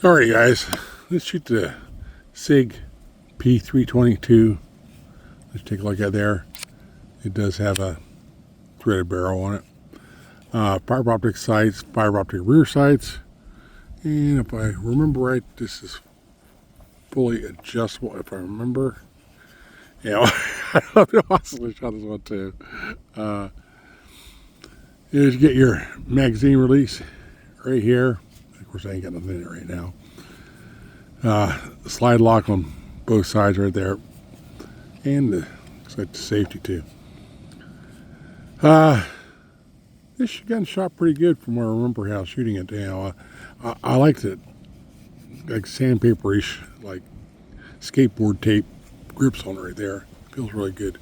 Alright guys, let's shoot the Sig P322. Let's take a look at there. It does have a threaded barrel on it. Fiber optic sights, fiber optic rear sights. And if I remember right, this is fully adjustable if I remember. Yeah, I also shot this one too. Here's you get your magazine release right here. Of course I ain't got nothing in it right now. Slide lock on both sides right there. And looks like the safety too. This gun shot pretty good from where I remember how shooting it. I liked it, like sandpaperish, like skateboard tape grips on it right there. Feels really good.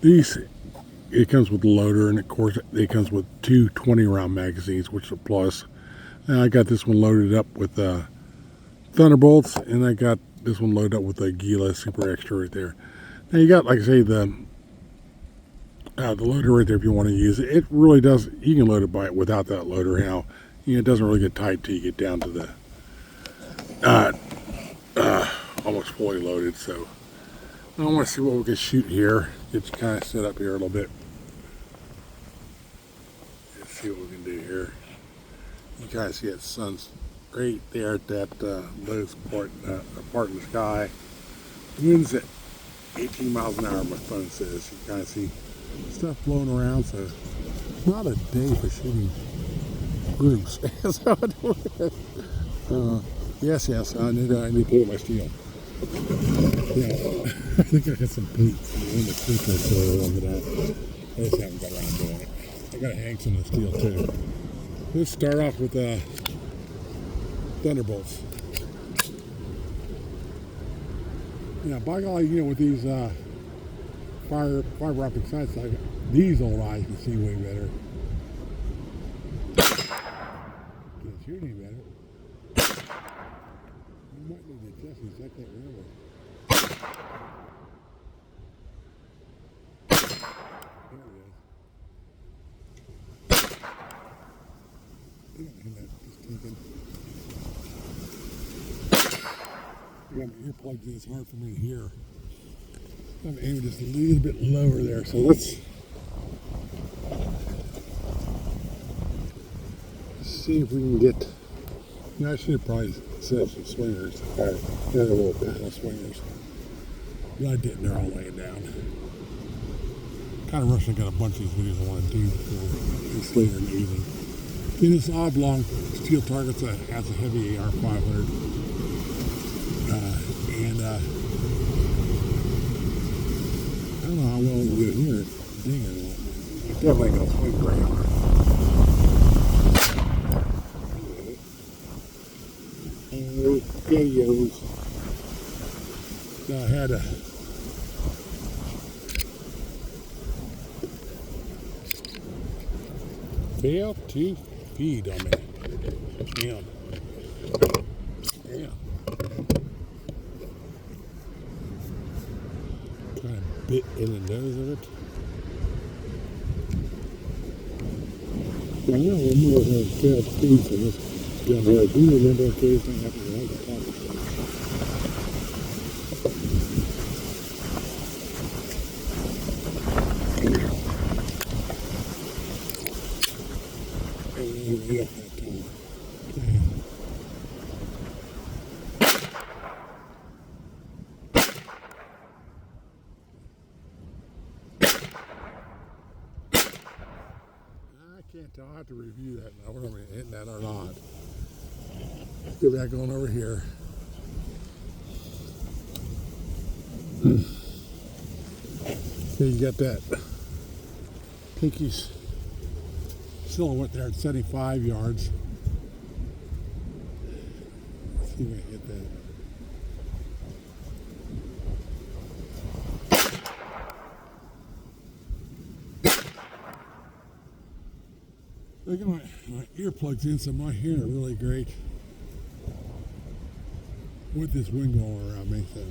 It comes with the loader, and of course it comes with two 20-round magazines, which is a plus. And I got this one loaded up with Thunderbolts, and I got this one loaded up with a Gila Super Extra right there. Now you got, like I say, the loader right there if you want to use it. It really does. You can load it by it without that loader. Now, it doesn't really get tight till you get down to the almost fully loaded. So I want to see what we can shoot here. Get you kind of set up here a little bit. Let's see what we can do here. You kind of see that sun's right there at that lowest part in the sky. Wind's at 18 miles an hour, my phone says. You kind of see stuff blowing around, so not a day for shooting groups. Yes, I need to pull my steel. Yeah, I think I got some paint in the filter so over that. I just haven't got around doing it. I gotta hang some of the steel too. Let's start off with Thunderbolts. Yeah, by golly, with these fiber optic sights, like these old eyes can see way better. Can't shoot any better. You might need to adjust these. I can't remember. There it is. I got my earplugs in. It's hard for me to hear. I'm aiming just a little bit lower there. So let's see if we can get. I should have probably set up some swingers. Or another little panel swingers. But I didn't. They're all laying down. Kind of rushing. I got a bunch of these videos I want to do before it's later in the evening. In this oblong steel target that has a heavy AR 500. I don't know how well you can hear it dinging. It's definitely going to swing great on it. Okay, I had a fail to feed on me. Damn. Kind of bit in the nose of it. I don't remember if I failed feeds on this gun here. I do remember occasionally having to hold the top of it. I can't tell. I have to review that now. Whether I'm hitting that or not. Let's go back on over here. Okay, you got that pinkies silhouette there at 75 yards. Let's see if I can get that. Look at my earplugs in, so my hearing are really great with this wind going around me. So.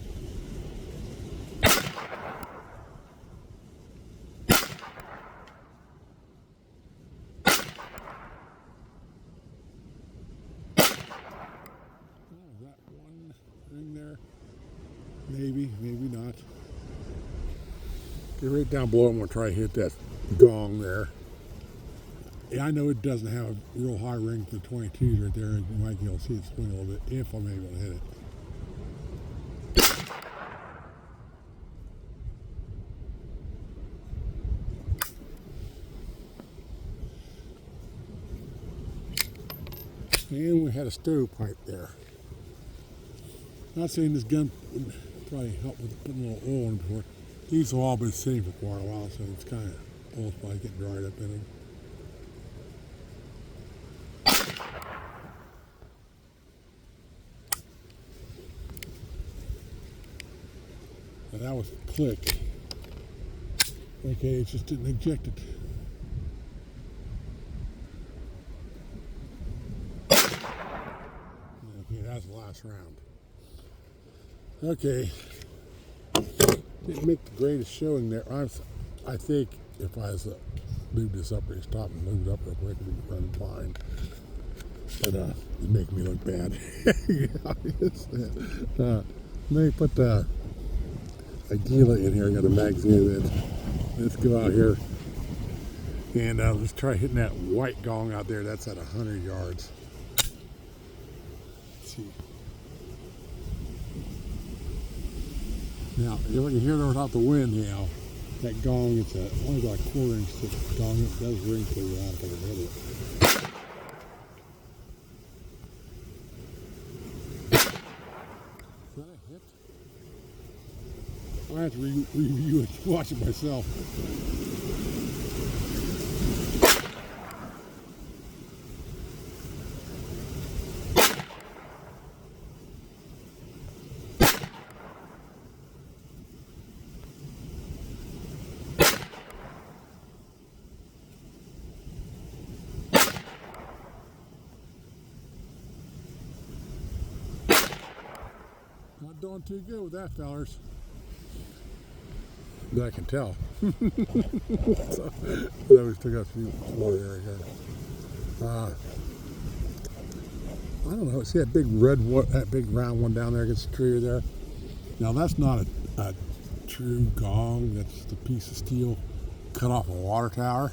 Ring there. Maybe, maybe not. Okay, right down below, I'm going to try to hit that gong there. Yeah, I know it doesn't have a real high ring for the 22s right there. You might be able to see it swing a little bit if I'm able to hit it. And we had a stovepipe there. Not saying this gun would probably help with putting a little oil in before. These have all been sitting for quite a while, so it's kind of oil's probably getting dried up in them. And that was a click. Okay, it just didn't eject it. Okay, that's the last round. Okay, didn't make the greatest showing there. I think if I was lube this up, or stop and lube it up real quick, we'd run fine. But it's making me look bad. Let me put a Gila in here. I got a magazine of it. Let's go out here and let's try hitting that white gong out there. That's at 100 yards. Let's see. Now, you can hear there without the wind now. That gong, it's only about a 1/4 inch thick gong. It does ring pretty loud if I can hit it. Is that a hit? I have to review it, watch it myself. Not doing too good with that, fellers. That I can tell. So, I always took out a few more area here. I don't know. See that big red one, that big round one down there against the tree there? Now that's not a true gong. That's the piece of steel cut off a water tower.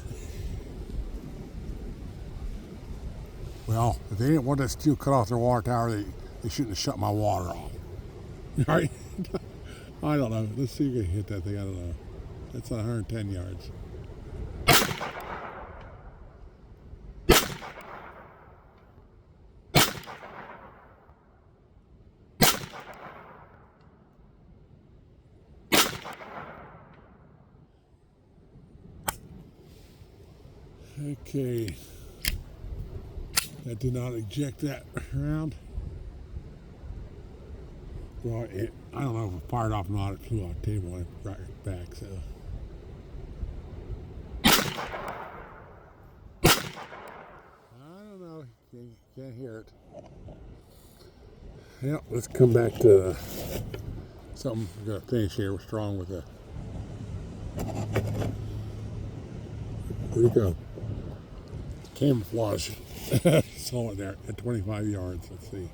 Well, if they didn't want that steel cut off their water tower, they shouldn't have shut my water off. Right? I don't know. Let's see if we can hit that thing. I don't know. That's 110 yards. Okay. That did not eject that round. Well, I don't know if it fired off or not. It flew off the table and I brought it back, so. I don't know. Can't hear it. Yeah, let's come back to something. We're going to finish here. We're strong with the. Here we go. Camouflage. Saw it there at 25 yards. Let's see.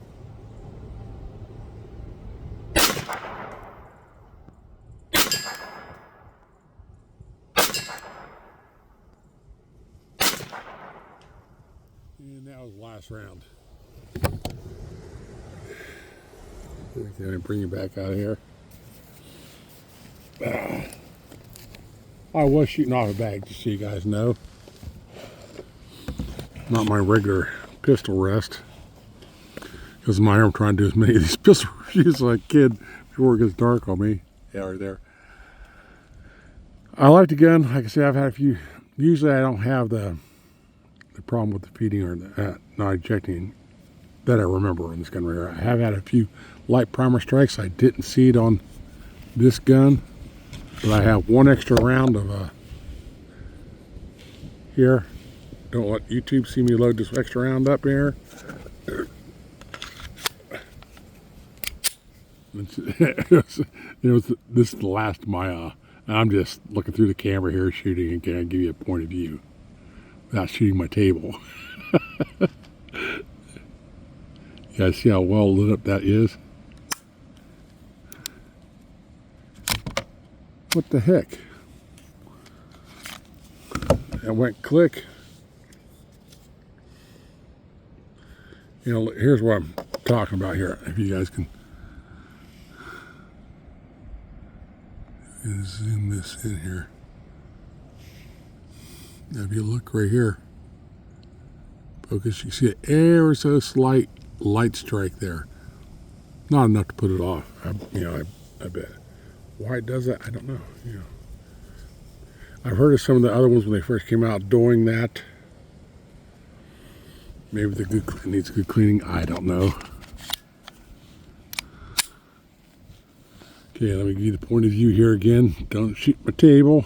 And that was the last round. Okay, bring you back out of here. I was shooting off a bag, just so you guys know. Not my regular pistol rest. Because my arm trying to do as many of these pistol reviews as I can before it gets dark on me. Yeah, right there. I like the gun. Like I said, I've had a few. Usually I don't have the problem with the feeding or the not ejecting that I remember on this gun right here. I have had a few light primer strikes. I didn't see it on this gun, but I have one extra round of here. Don't let YouTube see me load this extra round up here. This is the last of my I'm just looking through the camera here shooting and can give you a point of view without shooting my table. You guys see how well lit up that is? what the heck? It went click. You know, here's what I'm talking about here. If you guys can zoom this in here. Now, if you look right here, focus, you see an ever so slight light strike there. Not enough to put it off. I bet. Why it does that, I don't know. I've heard of some of the other ones when they first came out doing that. Maybe it needs good cleaning. I don't know. Okay, let me give you the point of view here again. Don't shoot my table.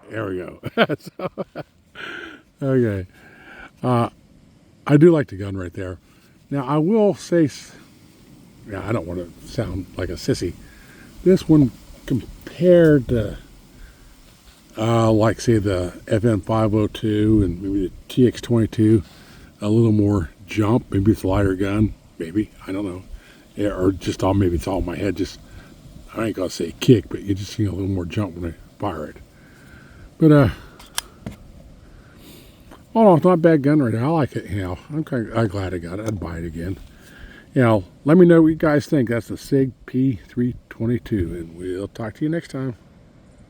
There we go. Okay. I do like the gun right there. Now, I will say, I don't want to sound like a sissy. This one compared to, like, say, the FN502 and maybe the TX22, a little more jump. Maybe it's a lighter gun. Maybe. I don't know. Yeah, or just maybe it's all in my head. Just, I ain't going to say kick, but you just see a little more jump when I fire it. But, oh no, it's not a bad gun right now. I like it. I'm glad I got it. I'd buy it again. Let me know what you guys think. That's the Sig P322, and we'll talk to you next time.